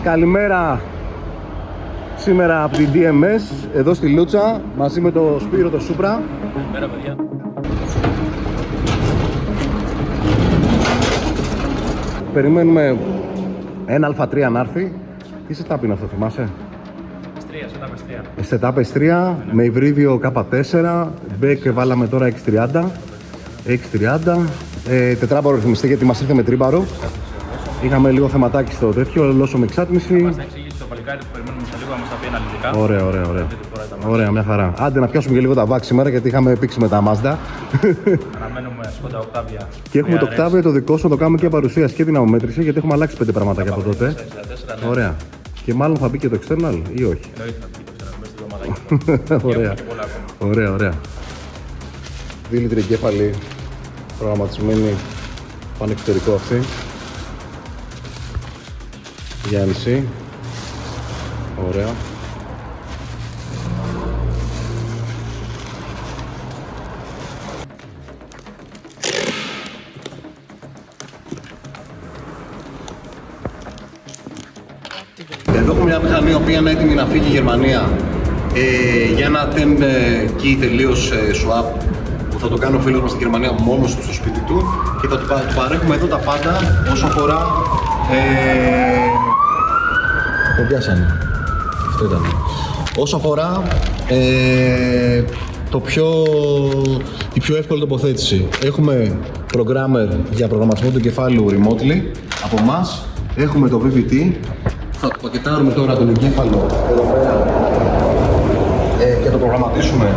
Καλημέρα σήμερα από την DMS, εδώ στη Λούτσα, μαζί με το Σπύρο το Σούπρα. Καλημέρα παιδιά. Περιμένουμε ένα Α3 να έρθει. Τι setup είναι αυτό, θυμάσαι? Setup S3. Setup S3 με υβρίδιο K4, back βάλαμε τώρα X30. Τετράμπορο ρυθμιστή γιατί μας ήρθε με τρίμπαρο. Είχαμε λίγο θεματάκι στο τέτοιο, λόσο με εξάτμιση. Μας θα εξηγήσει το παλικάρι που περιμένουμε σε λίγο να μας τα πει αναλυτικά. Ωραία, μια χαρά. Άντε να πιάσουμε και λίγο τα βάξ σήμερα γιατί είχαμε πήξει με τα Mazda. Αναμένουμε Skoda Octavia. Και έχουμε το Octavia το δικό σου, να το κάνουμε και παρουσίαση και δυναμομέτρηση γιατί έχουμε αλλάξει 5 πραγματάκια από τότε. Ναι. Ωραία. Και μάλλον θα μπει και το external ή όχι? Εννοείται θα πει το ξέρω, μέσα στη εβδομάδα. Ωραία. 2 λίτροι εγκέφαλοι προγραμματισμένοι πάνε εξωτερικό αυτή. Γυάλιση. Ωραία. Εδώ έχουμε μια μηχανή η οποία είναι έτοιμη να φύγει η Γερμανία για ένα 10 key τελείως swap που θα το κάνει ο φίλος μας στη Γερμανία μόνος του στο σπίτι του και θα του παρέχουμε εδώ τα πάντα όσο αφορά το πιάσανε. Αυτό ήταν. Όσο αφορά τη πιο εύκολη τοποθέτηση. Έχουμε programmer για προγραμματισμό του εγκεφάλου remotely από εμάς. Έχουμε το VVT. Θα το πακετάρουμε τώρα τον εγκέφαλο εδώ πέρα και το προγραμματίσουμε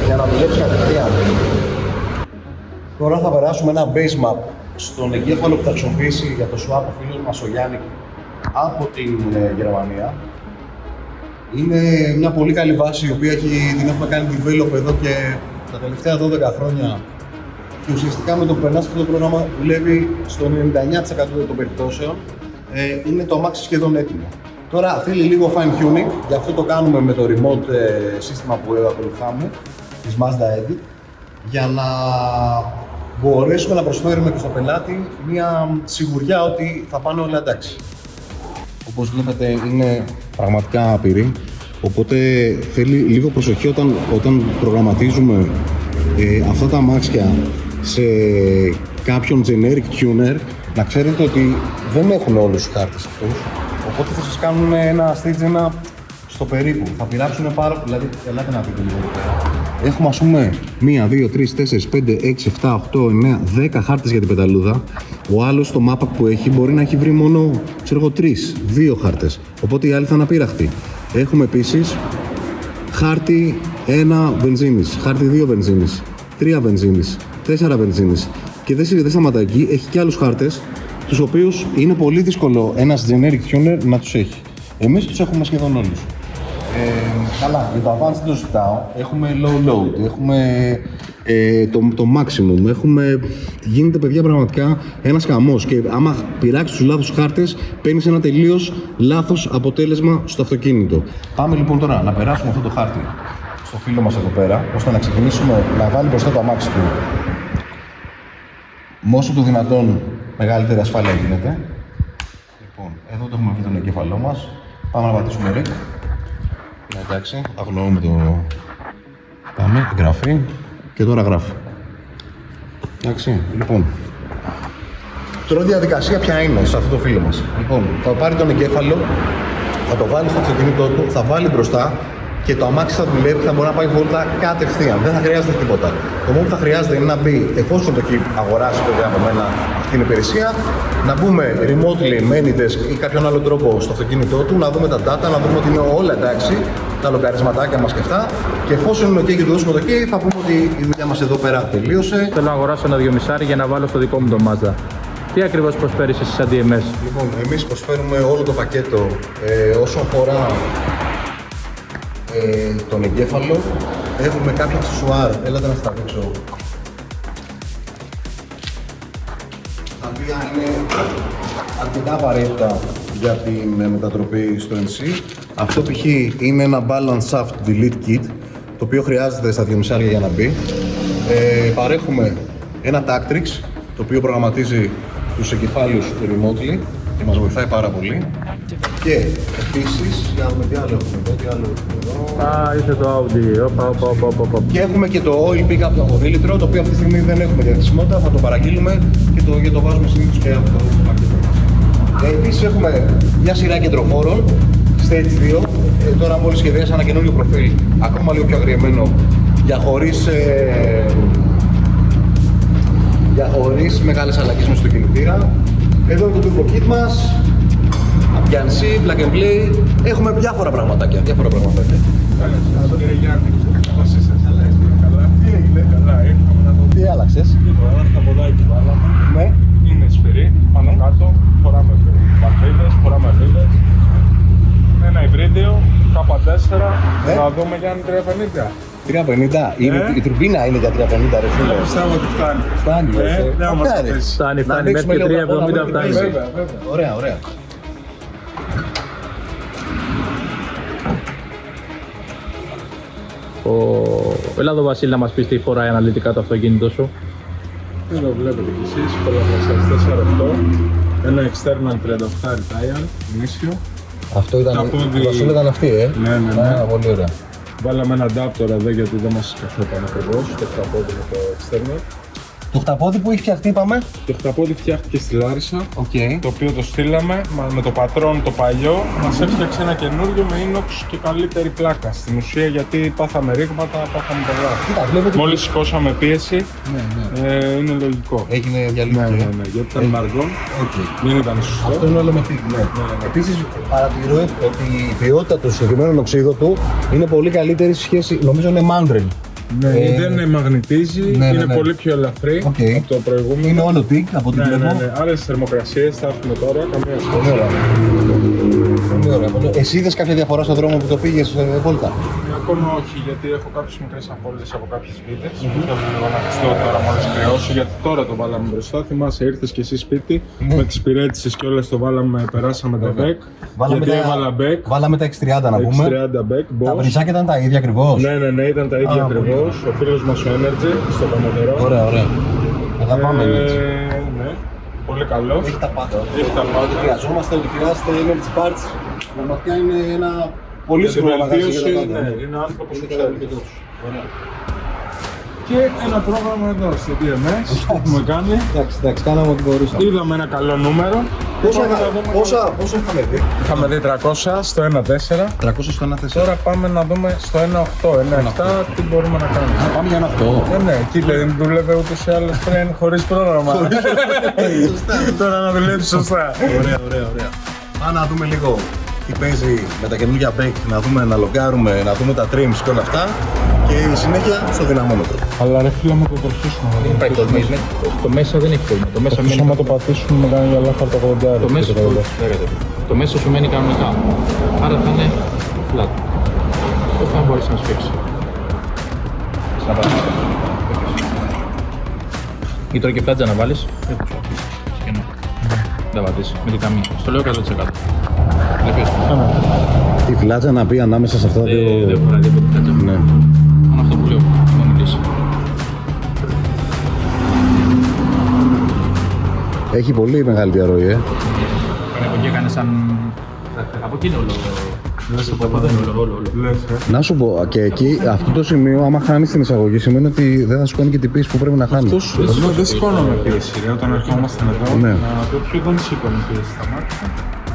για να δουλέψει κατευθείαν. Τώρα θα περάσουμε ένα base map στον εγκέφαλο που θα χρησιμοποιήσει για το swap ο φίλος μας ο Γιάννη από την Γερμανία. Είναι μια πολύ καλή βάση η οποία την έχουμε κάνει develop εδώ και τα τελευταία 12 χρόνια και ουσιαστικά με το που περνάς αυτό το πρόγραμμα δουλεύει στο 99% των περιπτώσεων. Είναι το αμάξι σχεδόν έτοιμο. Τώρα θέλει λίγο fine tuning, γι' αυτό το κάνουμε με το remote σύστημα που ακολουθάμε της Mazda Edit για να μπορέσουμε να προσφέρουμε και στο πελάτη μια σιγουριά ότι θα πάνε όλα εντάξει. Όπως βλέπετε είναι πραγματικά άπειρη, οπότε θέλει λίγο προσοχή όταν προγραμματίζουμε αυτά τα αμάξια σε κάποιον generic tuner, να ξέρετε ότι δεν έχουν όλους τους χάρτες αυτούς, οπότε θα σας κάνουν ένα stage 1 στο περίπου. Θα πειράξουν πάρα πολύ, δηλαδή ελάτε να δείτε λίγο εδώ πέρα. Έχουμε ας πούμε 1, 2, 3, 4, 5, 6, 7, 8, 9, 10 χάρτες για την πεταλούδα. Ο άλλος στο map που έχει μπορεί να έχει βρει μόνο, ξέρω εγώ, 3, 2 χάρτες. Οπότε οι άλλοι θα είναι απείραχτοι. Έχουμε επίσης χάρτη 1 βενζίνης, χάρτη 2 βενζίνης, 3 βενζίνης, 4 βενζίνης. Και δεν σταματάει εκεί, έχει και άλλους χάρτες, τους οποίους είναι πολύ δύσκολο ένας generic tuner να τους έχει. Εμείς τους έχουμε σχεδόν όλους. Καλά, για το advanced δεν το ζητάω. Έχουμε low load, έχουμε το maximum, γίνεται παιδιά πραγματικά ένας χαμός και άμα πειράξεις τους λάθος χάρτες παίρνεις ένα τελείως λάθος αποτέλεσμα στο αυτοκίνητο. Πάμε λοιπόν τώρα να περάσουμε αυτό το χάρτη στο φίλο μας εδώ πέρα, ώστε να ξεκινήσουμε να βάλει μπροστά το αμάξι του με όσο το δυνατόν μεγαλύτερη ασφάλεια γίνεται. Λοιπόν, εδώ το έχουμε βρει τον εγκέφαλό μας. Πάμε να πατήσουμε rec. Εντάξει, αγνοούμε το... Πάμε, γράφει και τώρα γράφει. Εντάξει, λοιπόν. Τώρα η διαδικασία ποια είναι σε αυτό το φίλο μας. Λοιπόν, θα πάρει τον εγκέφαλο, θα το βάλει στο αυτοκίνητό του, θα βάλει μπροστά και το αμάξι θα δουλεύει και θα μπορεί να πάει βόλτα κατευθείαν. Δεν θα χρειάζεται τίποτα. Το μόνο που θα χρειάζεται είναι να μπει, εφόσον το έχει αγοράσει βέβαια από μένα αυτή την υπηρεσία, να μπούμε remotely με AnyDesk ή κάποιον άλλο τρόπο στο αυτοκίνητό του, να δούμε τα data, να δούμε ότι είναι όλα εντάξει, τα λογαριασματάκια μας και αυτά. Και εφόσον είναι OK και του δώσουμε το OK, θα πούμε ότι η δουλειά μας εδώ πέρα τελείωσε. Θέλω να αγοράσω ένα 2,5 για να βάλω στο δικό μου το Mazda. Τι ακριβώς προσφέρεις εσύ σαν DMS? Λοιπόν, εμείς προσφέρουμε όλο το πακέτο όσο αφορά τον εγκέφαλο. Έχουμε κάποια αξεσουάρ, έλατε να στα δείξω, τα οποία είναι αρκετά απαραίτητα για την μετατροπή στο NC. Αυτό π.χ. είναι ένα Balance Shaft Delete Kit, το οποίο χρειάζεται στα 2,5 για να μπει. Παρέχουμε ένα Tactrix, το οποίο προγραμματίζει τους εγκεφάλους remotely και μας βοηθάει πάρα πολύ. Και επίσης, για να δούμε τι άλλο έχουμε εδώ, τι άλλο έχουμε εδώ. Α, ήρθε το Audi. Όπα. Και έχουμε και το oil pick-up το αποδήλητρο, το οποίο αυτή τη στιγμή δεν έχουμε διαθεσιμότητα, θα το παραγγείλουμε και το βάζουμε συνήθως και από το μάρκετ μας. Επίσης έχουμε μια σειρά κεντροφόρων, Stage 2, τώρα μόλις σχεδιάσα ένα καινούριο προφίλ, ακόμα λίγο πιο αγριεμένο, για χωρίς μεγάλες αλλαγές μες στο κινητήρα. Εδώ είναι το turbo kit μας, Απιανσί, plug and play, έχουμε διάφορα πραγματάκια. Κύριε Γιάννη, πώς είσαι, καλά. Τι έγινε, καλά, ήρθαμε να το Τι άλλαξες? δούμε. Ένα χταποδάκι βάλαμε. Ναι. Είναι σφυρί, πάνω κάτω, φοράμε βαρβίδες, φοράμε βίδες. Ένα υβρίδιο, K4, Ναι. να δούμε Γιάννη 350. 350, η τουρμπίνα είναι για 350 ρε φίλε. Πιστεύω ότι φτάνει. Φτάνει, Ναι, άμα φτάνει. το θες. Φτάνει, Να μέχρι ανοίξουμε και λίγο 370 τα φτάνει. πόδια. Βέβαια, βέβαια. Ωραία, ωραία. Έλα εδώ Βασίλη να μας πεις τι φοράει αναλυτικά το αυτοκίνητο σου. Εδώ βλέπετε κι εσείς, πολλαπλασιαστές R8, ένα external 38 tire, γνήσιο. Αυτό ήταν, Τα πόδι- η βασούλα ήταν αυτή, Ναι. Α, πολύ ωραία. Βάλαμε ένα adapter εδώ γιατί δεν μας καθόταν ακριβώς το χταπόδι με το external. Το χταπόδι που έχει φτιαχτεί, είπαμε. Το χταπόδι φτιάχτηκε στη Λάρισα, Οκ. το οποίο το στείλαμε με το πατρόν το παλιό. Μας έφτιαξε ένα καινούριο με inox και καλύτερη πλάκα. Στην ουσία γιατί πάθαμε ρήγματα, πάθαμε πολλά. Κοίτα, βλέπετε. Μόλις σηκώσαμε πίεση, Ναι. είναι λογικό. Έγινε Ναι, διαλύθηκε. γιατί ήταν μαργόν, Οκ. δεν ήταν σωστό. Αυτό είναι όλο με θήκη, ναι. Επίσης, παρατηρώ ότι η ποιότητα του συγκεκριμένου οξύδου του είναι πολύ καλύτερη σε σχέση, νομίζω είναι mandrel. Ναι, δεν μαγνητίζει, ναι, είναι ναι. πολύ πιο ελαφρύ Οκ. από το προηγούμενο. Είναι όλο τικ από ό,τι Ναι, βλέπω. Άλλες θερμοκρασίες θα έχουμε τώρα, καμία σχέση. Πολύ ωραία. Πολύ ωραία. Πολύ ωραία. Εσύ είδες κάποια διαφορά στον δρόμο που το πήγες βόλτα? Ακόμα όχι, γιατί έχω κάποιες μικρές απώλειες από κάποιες βίδες. Θέλω λίγο να πιστώ τώρα μόλις κρεώσει, γιατί τώρα το βάλαμε μπροστά. Θυμάσαι, ήρθες και εσύ σπίτι, με τις πυρέτησες και όλες το βάλαμε, περάσαμε τα μπέκ. Γιατί έβαλα μπέκ, Βάλαμε τα X30 να πούμε. X30 μπέk, Τα Boss. πρινσάκια ήταν τα ίδια ακριβώς. Ναι, ήταν τα ίδια Α, ακριβώς. Ο φίλος μας ο Energy, στο Καμωτερό. Ωραία, ωραία. Αγαπάμε έτσι. Ναι, πολύ καλός. Έχει τα πάντα. Έχει τα πάντα. Ό,τι χρειαζόμαστε, ό,τι χρειάζεται energy parts. Πραγματικά είναι ένα πολύ Για την σύγχρονο μαγαζί βελτίωση, για τα πάντα. ναι, είναι άνθρωπος που Είναι ξέρει. βελτίωση. Ωραία. Και ένα πρόγραμμα εδώ στο DMS που έχουμε κάνει. Εντάξει, κάναμε ό,τι μπορούσαμε. Είδαμε ένα καλό νούμερο. Πόσα είχαμε δει? Είχαμε δει 300 στο 1.4. 300 στο 1.4. Τώρα πάμε να δούμε στο 1.8, 1.7 τι μπορούμε να κάνουμε. Πάμε για ένα αυτό. Ναι, κοίτα, δεν δούλευε ούτως ή άλλως πριν χωρίς πρόγραμμα. Τώρα να δουλεύει σωστά. Ωραία. Πάμε να δούμε λίγο τι παίζει με τα καινούργια bake, να δούμε, να λογκάρουμε, να δούμε τα trims και όλα αυτά. Και η συνέχεια στο δυναμόμετρο. Αλλά ρε φίλε, άμα το τροχίσουμε. Δεν υπάρχει το μέσα. Το μέσα δεν έχει πρόβλημα. Το μέσα Αυτός μένει. άμα το πατήσουμε με κάνει για λάθο το 80. Το μέσα, το μέσα σου μένει κανονικά. Άρα θα είναι flat. Πώς θα μπορείς να σφίξει. Ή τώρα και φλάτζα να βάλεις. Δεν πατήσεις, με την καμία. Στο λέω 100%. Βλέπεις. Η φυλάτσα να πει ανάμεσα σε αυτά τα δύο. Δεν φοράει τίποτα φλάτζα. Ναι. Μόνο αυτό που λέω, να μιλήσει. Έχει πολύ μεγάλη διαρροή, Έκανε από εκεί, έκανε σαν... Από εκεί είναι όλο. Από εδώ είναι όλο. Λες, Να σου πω, και εκεί, αυτό το σημείο, άμα χάνει την εισαγωγή, σημαίνει ότι δεν θα σου κάνει και την πίεση που πρέπει να χάνει. δεν σηκώναμε πίεση, ρε, όταν ερχόμασταν εδώ. Ναι. Να τέτοιο δεν σηκώνει πίεση στα μάτια.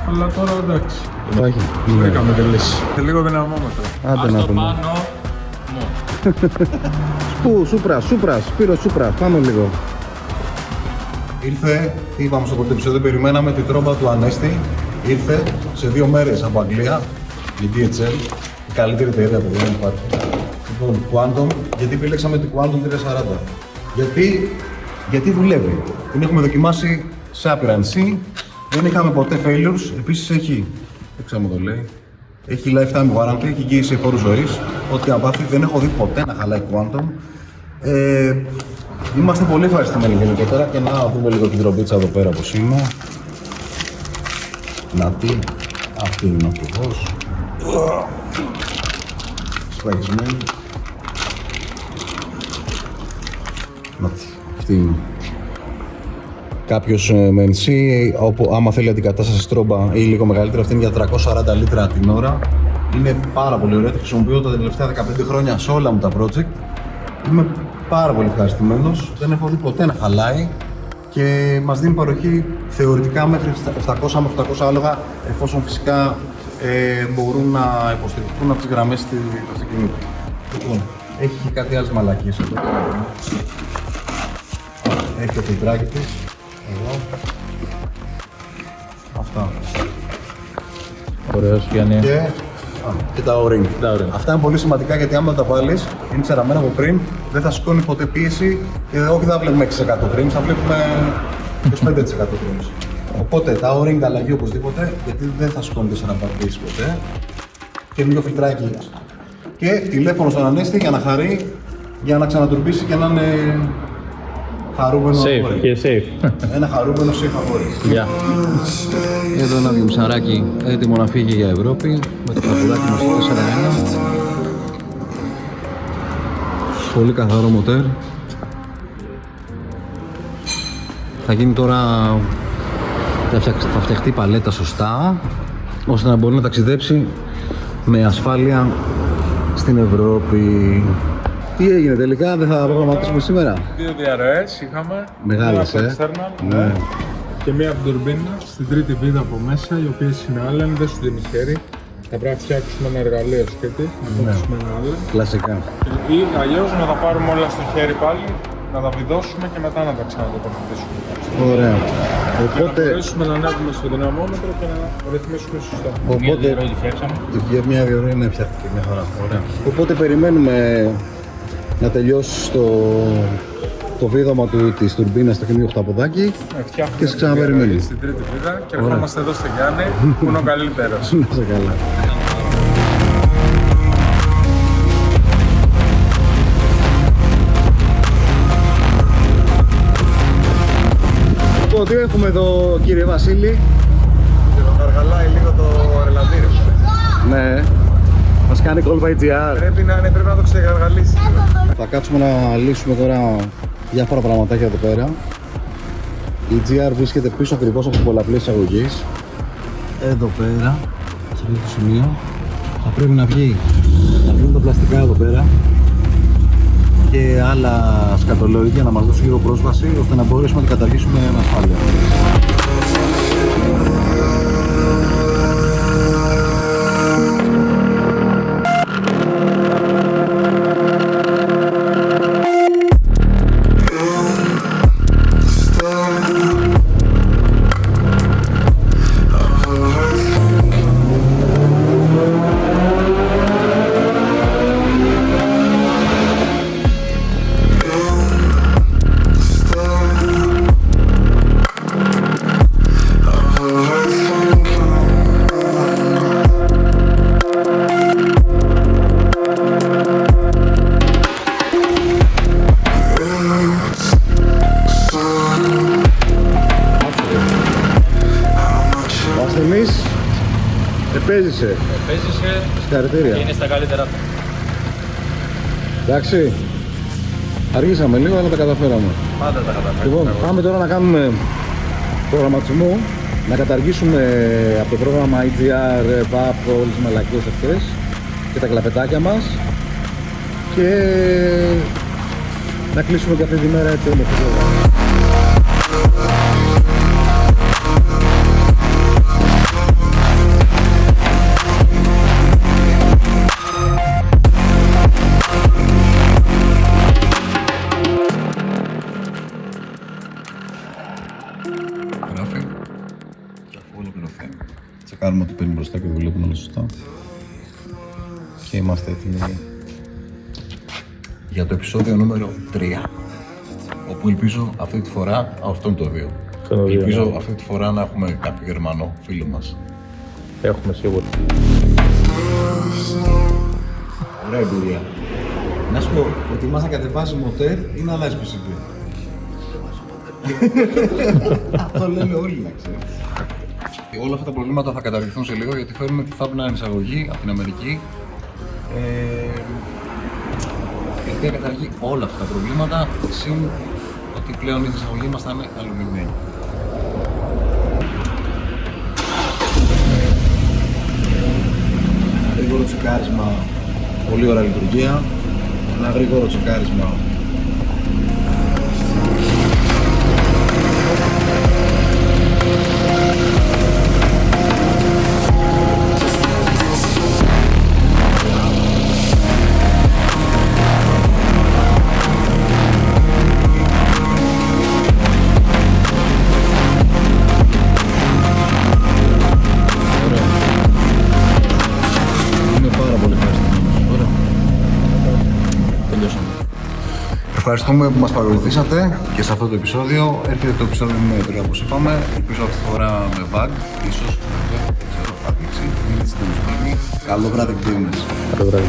Αλλά τώρα εντάξει. Θα έχει. Βρήκαμε τη λύση. Σε λίγο δυναμόμετρο. Άντε να πούμε. Πάνω Πού, Σούπρα, Σπύρο Σούπρα, πάμε λίγο. Ήρθε, τι είπαμε στο πρώτο επεισόδιο, περιμέναμε την τρόμπα του Ανέστη. Ήρθε σε 2 μέρες από Αγγλία, η DHL, η καλύτερη εταιρεία που δεν υπάρχει. Λοιπόν, Quantum, γιατί επιλέξαμε την Quantum 340. Γιατί δουλεύει. Την έχουμε δοκιμάσει σε άπειρα νησί, δεν είχαμε ποτέ failures, επίσης έχει, δεν ξέρω μου το λέει, έχει lifetime warranty, έχει εγγύηση φόρου ζωής, ό,τι αν πάθει δεν έχω δει ποτέ να χαλάει Quantum. Είμαστε πολύ ευχαριστημένοι γενικότερα και να δούμε λίγο την τρομπίτσα εδώ πέρα πως είναι. Να τι, αυτή είναι ακριβώς. Σφραγισμένη. Να τι, αυτή είναι. κάποιος με NC, όπου άμα θέλει αντικατάσταση στρόμπα ή λίγο μεγαλύτερα, αυτή είναι για 340 λίτρα την ώρα. Είναι πάρα πολύ ωραία, τη χρησιμοποιώ τα τελευταία 15 χρόνια σε όλα μου τα project. Είμαι πάρα πολύ ευχαριστημένος, δεν έχω δει ποτέ να χαλάει και μας δίνει παροχή θεωρητικά μέχρι 700 με 800 άλογα, εφόσον φυσικά μπορούν να υποστηριχθούν από τις γραμμές του αυτοκινήτου. Λοιπόν, έχει και κάτι άλλες μαλακίες εδώ. Έχει το φιλτράκι της. Εδώ. Αυτά. Ωραίος, Γιάννη. Και τα O-ring. Αυτά είναι πολύ σημαντικά γιατί άμα τα βάλεις, είναι ξεραμμένα από πριν, δεν θα σηκώνει ποτέ πίεση και όχι δεν θα βλέπουμε 6% trims, θα βλέπουμε 25% trims. Οπότε τα O-ring αλλαγή οπωσδήποτε, γιατί δεν θα σηκώνει 4 πίεση ποτέ. Και λίγο φιλτράκι. Και τηλέφωνο στον ανέστη για να χαρεί, για να ξανατουρμπήσει και να είναι χαρούμενο αγόρι. Safe και safe. Ένα χαρούμενο safe αγόρι. Γεια. Εδώ ένα βιομηχανάκι έτοιμο να φύγει για Ευρώπη με το καπουδάκι μας στο 4-1. Πολύ καθαρό μοτέρ. Θα γίνει τώρα, θα φτιαχτεί παλέτα σωστά ώστε να μπορεί να ταξιδέψει με ασφάλεια στην Ευρώπη. Τι έγινε τελικά, δεν θα προγραμματίσουμε σήμερα? 2 διαρροές είχαμε. Μεγάλες, μία από το external, Ναι. και μία από την τουρμπίνα στην τρίτη βίδα από μέσα, οι οποίες είναι άλλες, δεν σου δίνει χέρι. Θα πρέπει να φτιάξουμε ένα εργαλείο σκέτη, να κόψουμε ένα άλλο. Κλασικά. Ή αλλιώς να τα πάρουμε όλα στο χέρι πάλι, να τα βιδώσουμε και μετά να τα ξανατοποθετήσουμε. Ωραία. Και να Οπότε, μπορέσουμε να ανέβουμε στο δυναμόμετρο και να ρυθμίσουμε σωστά. οπότε μια διορροή είναι φτιάχτηκε μια χαρά. Ωραία. Οπότε περιμένουμε να τελειώσει το βίδωμα της τουρμπίνας στο καινούριο χταποδάκι και σε ξαναπεριμένουμε. Στην τρίτη βίδα και ερχόμαστε εδώ στο Γιάννη που είναι ο καλύτερος. Να σε καλά. Λοιπόν, τι έχουμε εδώ, κύριε Βασίλη? Αργαλάει λίγο το ρελαντήριο. Ναι. Μας κάνει κόλπα EGR. Πρέπει να το ξεγαργαλίσει. Θα κάτσουμε να λύσουμε τώρα διάφορα πραγματάκια εδώ πέρα. Η GR βρίσκεται πίσω ακριβώς από πολλαπλές εισαγωγής. Εδώ πέρα, σε αυτό το σημείο, θα πρέπει να βγουν τα πλαστικά εδώ πέρα και άλλα σκατολόγια να μας δώσουν λίγο πρόσβαση ώστε να μπορέσουμε να την καταργήσουμε με ασφάλεια. Επέζησε. Συγχαρητήρια. Και είναι στα καλύτερα του. Εντάξει. Αργήσαμε λίγο, αλλά τα καταφέραμε. Πάντα τα καταφέραμε. Λοιπόν, πάμε τώρα να κάνουμε προγραμματισμό, να καταργήσουμε από το πρόγραμμα EGR, PAP, όλες τις μαλακίες αυτές και τα κλαπετάκια μας και να κλείσουμε και αυτή τη μέρα έτσι με το πρόγραμμα. Τσεκάρουμε ότι παίρνει μπροστά και δουλεύουν όλα σωστά. Και είμαστε έτοιμοι για το επεισόδιο νούμερο 3. Όπου ελπίζω αυτή τη φορά, αυτό είναι το 2. Ελπίζω αυτή τη φορά να έχουμε κάποιο Γερμανό φίλο μας. Έχουμε σίγουρα. Ωραία εμπειρία. Να σου πω, προτιμάς να κατεβάσεις μοτέρ ή να αλλάζεις PCB? Αυτό λένε όλοι, να ξέρεις. Όλα αυτά τα προβλήματα θα καταργηθούν σε λίγο γιατί φέρνουμε τη Fab 9 εισαγωγή από την Αμερική, η οποία καταργεί όλα αυτά τα προβλήματα, συν ότι πλέον η εισαγωγή μας θα είναι αλουμινιμένη. τσεκάρισμα, πολύ ωραία λειτουργία. Ένα γρήγορο τσεκάρισμα. Ευχαριστούμε που μας παρακολουθήσατε και σε αυτό το επεισόδιο. Έρχεται το επεισόδιο νούμερο 3 όπως είπαμε. Ελπίζω αυτή τη φορά με bug, ίσως, δεν ξέρω, θα δείξει. Μην είστε τέλος. Καλό βράδυ gamers. Καλό βράδυ.